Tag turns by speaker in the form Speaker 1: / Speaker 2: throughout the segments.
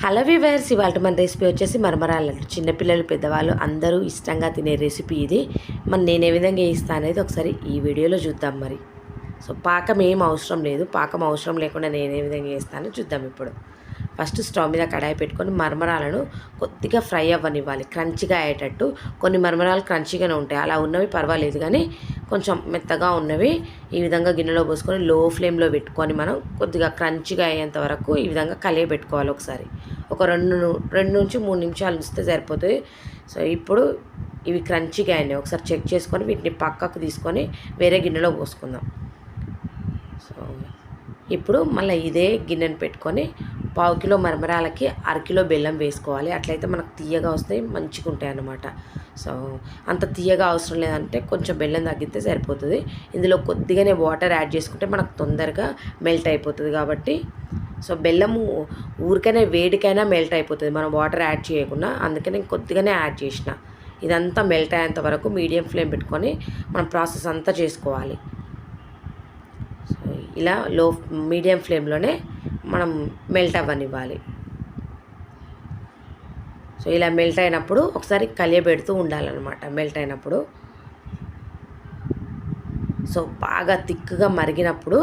Speaker 1: Hello viewers, ఇవాళ మన recipe వచ్చేసి మరమరాలు లడ్డు. చిన్నపిల్లలు పెద్దవాళ్ళు అందరూ ఇష్టంగా తినే రెసిపీ ఇది. మరి నేను ఏ విధంగా చేస్తాను అనేది ఒకసారి ఈ వీడియోలో చూద్దాం. మరి పాకం ఏం అవసరం లేదు. పాకం అవసరం లేకుండా నేను ఏ విధంగా చేస్తానో చూద్దాం. ఇప్పుడు ఫస్ట్ స్టవ్ మీద కడాయి పెట్టుకొని మరమరాలను కొద్దిగా ఫ్రై అవ్వనివ్వాలి, క్రంచిగా అయ్యేటట్టు. కొన్ని మరమరాలు క్రంచిగానే ఉంటాయి, అలా ఉన్నవి పర్వాలేదు. కానీ కొంచెం మెత్తగా ఉన్నవి ఈ విధంగా గిన్నెలో పోసుకొని లో ఫ్లేమ్లో పెట్టుకొని మనం కొద్దిగా క్రంచిగా అయ్యేంత వరకు ఈ విధంగా కలియబెట్టుకోవాలి. ఒకసారి ఒక రెండు నుంచి 3 నిమిషాలు ఉంచితే సరిపోతుంది. సో ఇప్పుడు ఇవి క్రంచిగా అయినాయి, ఒకసారి చెక్ చేసుకొని వీటిని పక్కకు తీసుకొని వేరే గిన్నెలో పోసుకుందాం. సో ఇప్పుడు మళ్ళీ ఇదే గిన్నెను పెట్టుకొని 1/2 కిలో మరమరాలకి 1/2 కిలో బెల్లం వేసుకోవాలి. అట్లయితే మనకు తీయగా వస్తాయి, మంచిగా ఉంటాయి అన్నమాట. సో అంత తీయగా అవసరం లేదంటే కొంచెం బెల్లం తగ్గితే సరిపోతుంది. ఇందులో కొద్దిగానే వాటర్ యాడ్ చేసుకుంటే మనకు తొందరగా మెల్ట్ అయిపోతుంది. కాబట్టి సో బెల్లము ఊరికైనా వేడికైనా మెల్ట్ అయిపోతుంది మనం వాటర్ యాడ్ చేయకుండా. అందుకే నేను కొద్దిగానే యాడ్ చేసిన. ఇదంతా మెల్ట్ అయ్యేంత వరకు మీడియం ఫ్లేమ్ పెట్టుకొని మనం ప్రాసెస్ అంతా చేసుకోవాలి. సో ఇలా మీడియం ఫ్లేమ్లోనే మనం మెల్ట్ అవ్వనివ్వాలి. సో ఇలా మెల్ట్ అయినప్పుడు ఒకసారి కలియబెడుతూ ఉండాలన్నమాట. మెల్ట్ అయినప్పుడు సో బాగా థిక్గా మరిగినప్పుడు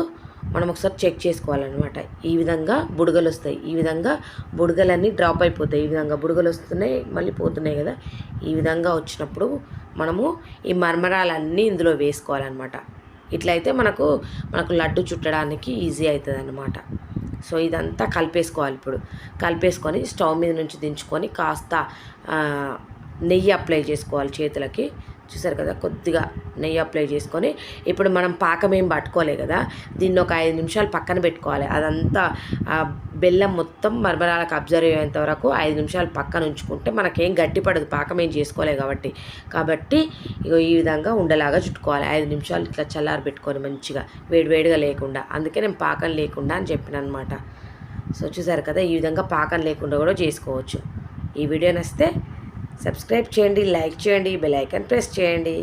Speaker 1: మనం ఒకసారి చెక్ చేసుకోవాలన్నమాట. ఈ విధంగా బుడగలు వస్తాయి, ఈ విధంగా బుడగలన్నీ డ్రాప్ అయిపోతాయి. ఈ విధంగా బుడగలు వస్తున్నాయి, మళ్ళీ పోతున్నాయి కదా. ఈ విధంగా వచ్చినప్పుడు మనము ఈ మరమరాలన్నీ ఇందులో వేసుకోవాలన్నమాట. ఇట్లయితే మనకు లడ్డు చుట్టడానికి ఈజీ అవుతుంది అన్నమాట. సో ఇదంతా కలిపేసుకోవాలి. ఇప్పుడు కలిపేసుకొని స్టవ్ మీద నుంచి దించుకొని కాస్త నెయ్యి అప్లై చేసుకోవాలి చేతులకి. చూసారు కదా, కొద్దిగా నెయ్యి అప్లై చేసుకొని ఇప్పుడు మనం పాకం ఏం పట్టుకోలే కదా, దీన్ని ఒక 5 నిమిషాలు పక్కన పెట్టుకోవాలి. అదంతా బెల్లం మొత్తం మరమరాలకు అబ్జర్వ్ అయ్యేంత వరకు 5 నిమిషాలు పక్కన ఉంచుకుంటే మనకేం గట్టిపడదు, పాకం ఏం చేసుకోలే కాబట్టి ఇగో ఈ విధంగా ఉండలాగా చుట్టుకోవాలి. 5 నిమిషాలు ఇట్లా చల్లారి పెట్టుకొని మంచిగా వేడివేడిగా లేకుండా. అందుకే నేను పాకం లేకుండా అని చెప్పిన అనమాట. సో చూసారు కదా, ఈ విధంగా పాకం లేకుండా కూడా చేసుకోవచ్చు. ఈ వీడియో నచ్చితే సబ్స్క్రైబ్ చేయండి, లైక్ చేయండి, బెల్ ఐకాన్ ప్రెస్ చేయండి.